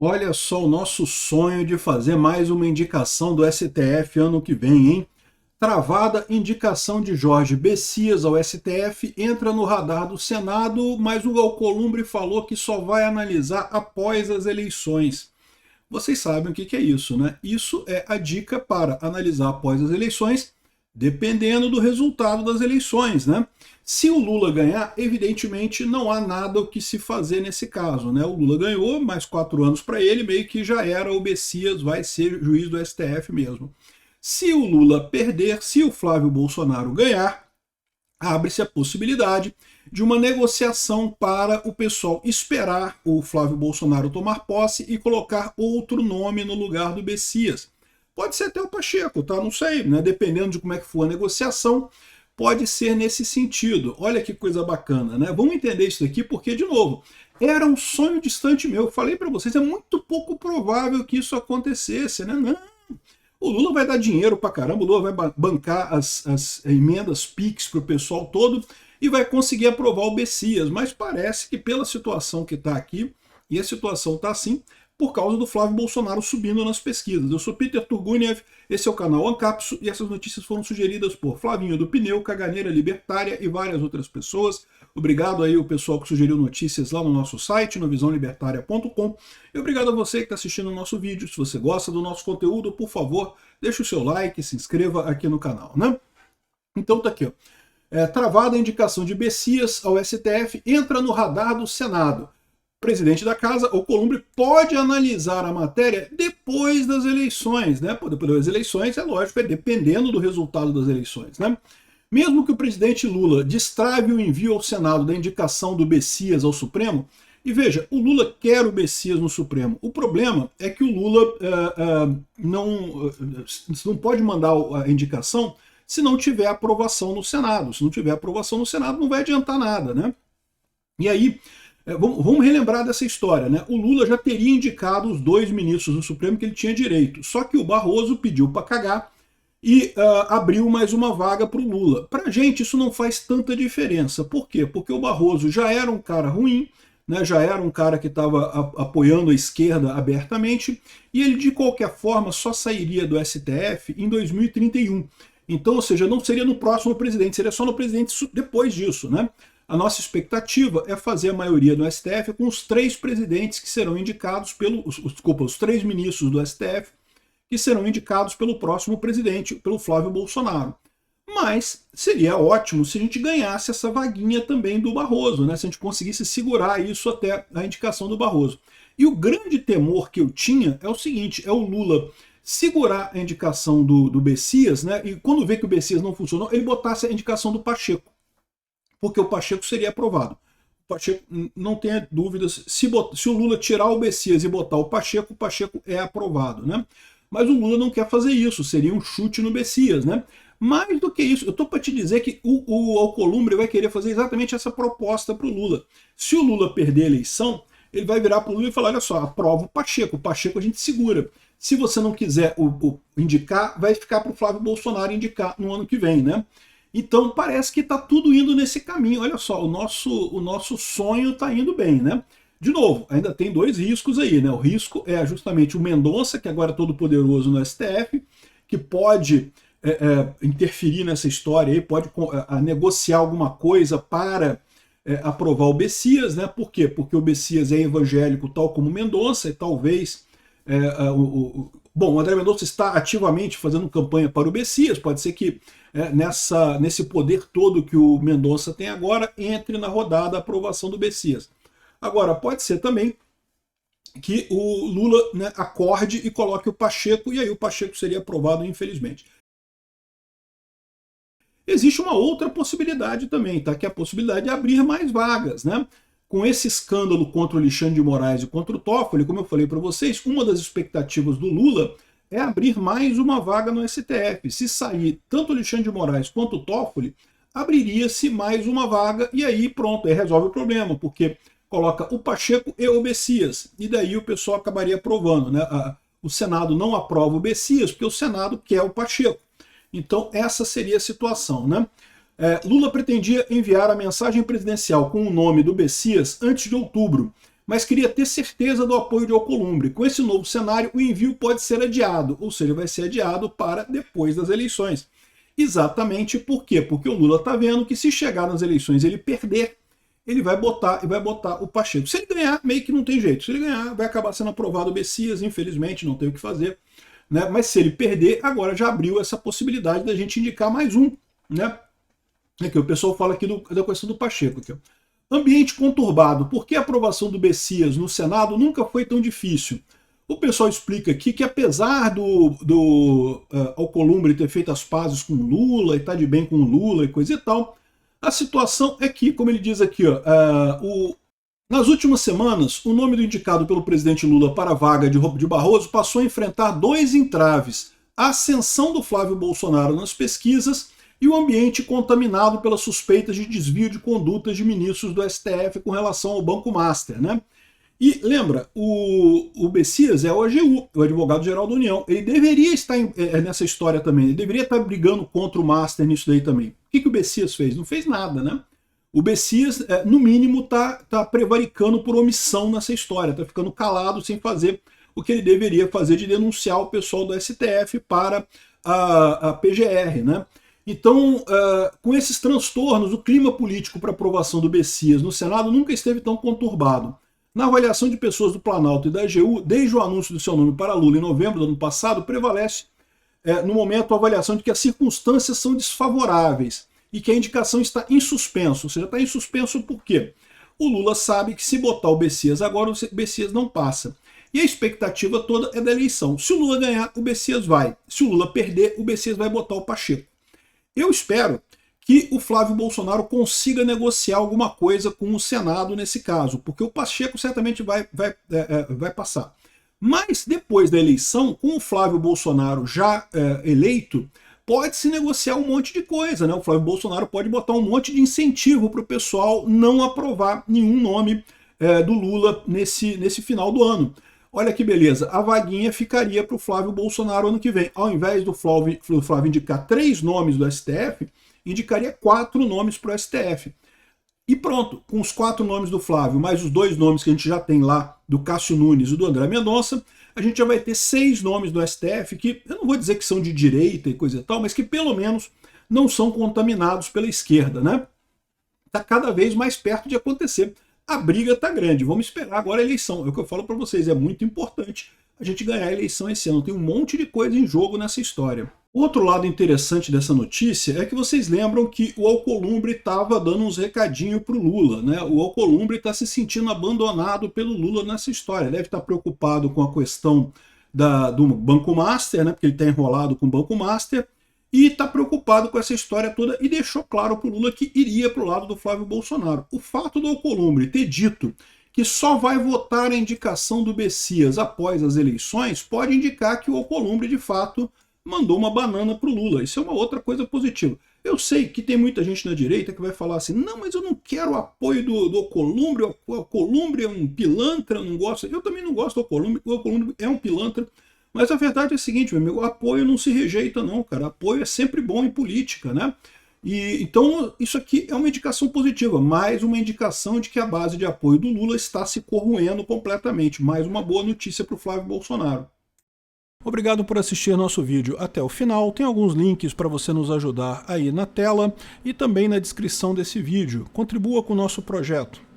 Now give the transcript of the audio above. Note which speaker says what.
Speaker 1: Olha só o nosso sonho de fazer mais uma indicação do STF ano que vem, hein? Travada indicação de Jorge Bessias ao STF, entra no radar do Senado, mas o Alcolumbre falou que só vai analisar após as eleições. Vocês sabem o que é isso, né? Isso é a dica para analisar após as eleições, dependendo do resultado das eleições, né? Se o Lula ganhar, evidentemente não há nada o que se fazer nesse caso, né? O Lula ganhou, mais 4 anos para ele, meio que já era, o Bessias vai ser juiz do STF mesmo. Se o Lula perder, se o Flávio Bolsonaro ganhar, abre-se a possibilidade de uma negociação para o pessoal esperar o Flávio Bolsonaro tomar posse e colocar outro nome no lugar do Bessias. Pode ser até o Pacheco, tá? Não sei, né? Dependendo de como é que for a negociação, pode ser nesse sentido. Olha que coisa bacana, né? Vamos entender isso daqui porque, de novo, era um sonho distante meu. Eu falei para vocês, é muito pouco provável que isso acontecesse, né? Não. O Lula vai dar dinheiro pra caramba, o Lula vai bancar as emendas PIX pro pessoal todo e vai conseguir aprovar o Bessias, mas parece que pela situação que está aqui, e a situação está assim, por causa do Flávio Bolsonaro subindo nas pesquisas. Eu sou Peter Turguniev, esse é o canal Ancapso, e essas notícias foram sugeridas por Flavinho do Pneu, Caganeira Libertária e várias outras pessoas. Obrigado aí o pessoal que sugeriu notícias lá no nosso site, no visãolibertaria.com. E obrigado a você que está assistindo o nosso vídeo. Se você gosta do nosso conteúdo, por favor, deixe o seu like, se inscreva aqui no canal, né? Então tá aqui, ó. Travada a indicação de Bessias ao STF, entra no radar do Senado. Presidente da casa, Alcolumbre, pode analisar a matéria depois das eleições, né? Depois das eleições, é lógico, é dependendo do resultado das eleições, né? Mesmo que o presidente Lula destrave o envio ao Senado da indicação do Bessias ao Supremo, e veja, o Lula quer o Bessias no Supremo. O problema é que o Lula não pode mandar a indicação se não tiver aprovação no Senado. Se não tiver aprovação no Senado, não vai adiantar nada, né? E aí, vamos relembrar dessa história, né? O Lula já teria indicado os 2 ministros do Supremo que ele tinha direito, só que o Barroso pediu para cagar e abriu mais uma vaga para o Lula. Para a gente isso não faz tanta diferença. Por quê? Porque o Barroso já era um cara ruim, né, já era um cara que estava apoiando a esquerda abertamente, e ele de qualquer forma só sairia do STF em 2031. Então, ou seja, não seria no próximo presidente, seria só no presidente depois disso, né? A nossa expectativa é fazer a maioria do STF com os 3 presidentes que serão indicados os 3 ministros do STF que serão indicados pelo próximo presidente, pelo Flávio Bolsonaro. Mas seria ótimo se a gente ganhasse essa vaguinha também do Barroso, né? Se a gente conseguisse segurar isso até a indicação do Barroso. E o grande temor que eu tinha é o seguinte, é o Lula segurar a indicação do Bessias, né? E quando vê que o Bessias não funcionou, ele botasse a indicação do Pacheco, porque o Pacheco seria aprovado. O Pacheco, não tenha dúvidas, se o Lula tirar o Bessias e botar o Pacheco é aprovado, né? Mas o Lula não quer fazer isso, seria um chute no Bessias, né? Mais do que isso, eu estou para te dizer que o Alcolumbre vai querer fazer exatamente essa proposta para o Lula. Se o Lula perder a eleição, ele vai virar para o Lula e falar, olha só, aprova o Pacheco a gente segura. Se você não quiser indicar, vai ficar para o Flávio Bolsonaro indicar no ano que vem, né? Então parece que está tudo indo nesse caminho. Olha só, o nosso sonho está indo bem, né? De novo, ainda tem 2 riscos aí, né? O risco é justamente o Mendonça, que agora é todo poderoso no STF, que pode interferir nessa história aí, pode negociar alguma coisa para aprovar o Bessias, né? Por quê? Porque o Bessias é evangélico tal como o Mendonça, e talvez bom, o André Mendonça está ativamente fazendo campanha para o Bessias, pode ser que nesse poder todo que o Mendonça tem agora, entre na rodada a aprovação do Bessias. Agora, pode ser também que o Lula, né, acorde e coloque o Pacheco, e aí o Pacheco seria aprovado, infelizmente. Existe uma outra possibilidade também, tá? Que é a possibilidade de abrir mais vagas, né? Com esse escândalo contra o Alexandre de Moraes e contra o Toffoli, como eu falei para vocês, uma das expectativas do Lula é abrir mais uma vaga no STF. Se sair tanto o Alexandre de Moraes quanto o Toffoli, abriria-se mais uma vaga e aí pronto, aí resolve o problema, porque coloca o Pacheco e o Bessias, e daí o pessoal acabaria aprovando, né? O Senado não aprova o Bessias, porque o Senado quer o Pacheco. Então essa seria a situação, né? Lula pretendia enviar a mensagem presidencial com o nome do Bessias antes de outubro, mas queria ter certeza do apoio de Alcolumbre. Com esse novo cenário, o envio pode ser adiado, ou seja, vai ser adiado para depois das eleições. Exatamente por quê? Porque o Lula está vendo que se chegar nas eleições e ele perder, ele vai botar o Pacheco. Se ele ganhar, meio que não tem jeito. Se ele ganhar, vai acabar sendo aprovado o Messias, infelizmente, não tem o que fazer. Né? Mas se ele perder, agora já abriu essa possibilidade da gente indicar mais um. Né? Aqui, o pessoal fala aqui da questão do Pacheco. Aqui, ó. Ambiente conturbado. Por que a aprovação do Messias no Senado nunca foi tão difícil? O pessoal explica aqui que apesar do Alcolumbre ter feito as pazes com Lula e estar de bem com Lula e coisa e tal, a situação é que, como ele diz aqui, ó, nas últimas semanas, o nome do indicado pelo presidente Lula para a vaga de Barroso passou a enfrentar dois entraves: a ascensão do Flávio Bolsonaro nas pesquisas e o ambiente contaminado pelas suspeitas de desvio de condutas de ministros do STF com relação ao Banco Master, né? E lembra, o Messias é o AGU, o advogado-geral da União. Ele deveria estar nessa história também, ele deveria estar brigando contra o Master nisso daí também. O que o Messias fez? Não fez nada, né? O Messias, no mínimo, tá prevaricando por omissão nessa história, tá ficando calado sem fazer o que ele deveria fazer de denunciar o pessoal do STF para a PGR, né? Então, com esses transtornos, o clima político para aprovação do Messias no Senado nunca esteve tão conturbado. Na avaliação de pessoas do Planalto e da AGU, desde o anúncio do seu nome para Lula em novembro do ano passado, prevalece, no momento, a avaliação de que as circunstâncias são desfavoráveis e que a indicação está em suspenso. Ou seja, está em suspenso por quê? O Lula sabe que se botar o Messias agora, o Messias não passa. E a expectativa toda é da eleição. Se o Lula ganhar, o Messias vai. Se o Lula perder, o Messias vai botar o Pacheco. Eu espero que o Flávio Bolsonaro consiga negociar alguma coisa com o Senado nesse caso, porque o Pacheco certamente vai passar. Mas depois da eleição, com o Flávio Bolsonaro já eleito, pode-se negociar um monte de coisa, né? O Flávio Bolsonaro pode botar um monte de incentivo para o pessoal não aprovar nenhum nome do Lula nesse final do ano. Olha que beleza, a vaguinha ficaria para o Flávio Bolsonaro ano que vem. Ao invés do Flávio indicar 3 nomes do STF, indicaria 4 nomes para o STF. E pronto, com os 4 nomes do Flávio, mais os 2 nomes que a gente já tem lá, do Cássio Nunes e do André Mendonça, a gente já vai ter 6 nomes do STF que, eu não vou dizer que são de direita e coisa e tal, mas que pelo menos não são contaminados pela esquerda, né? Está cada vez mais perto de acontecer. A briga está grande, vamos esperar agora a eleição. É o que eu falo para vocês, é muito importante a gente ganhar a eleição esse ano. Tem um monte de coisa em jogo nessa história. Outro lado interessante dessa notícia é que vocês lembram que o Alcolumbre estava dando uns recadinhos para o Lula, né? O Alcolumbre está se sentindo abandonado pelo Lula nessa história. Deve estar preocupado com a questão do Banco Master, né? Porque ele está enrolado com o Banco Master, e está preocupado com essa história toda e deixou claro para o Lula que iria para o lado do Flávio Bolsonaro. O fato do Alcolumbre ter dito que só vai votar a indicação do Messias após as eleições pode indicar que o Alcolumbre, de fato, mandou uma banana para o Lula. Isso é uma outra coisa positiva. Eu sei que tem muita gente na direita que vai falar assim, não, mas eu não quero o apoio do Alcolumbre, o Alcolumbre é um pilantra, não gosto. Eu também não gosto do Alcolumbre, o Alcolumbre é um pilantra, mas a verdade é a seguinte, meu amigo, o apoio não se rejeita não, cara. Apoio é sempre bom em política, né? E então isso aqui é uma indicação positiva, mais uma indicação de que a base de apoio do Lula está se corroendo completamente. Mais uma boa notícia para o Flávio Bolsonaro. Obrigado por assistir nosso vídeo até o final. Tem alguns links para você nos ajudar aí na tela e também na descrição desse vídeo. Contribua com o nosso projeto.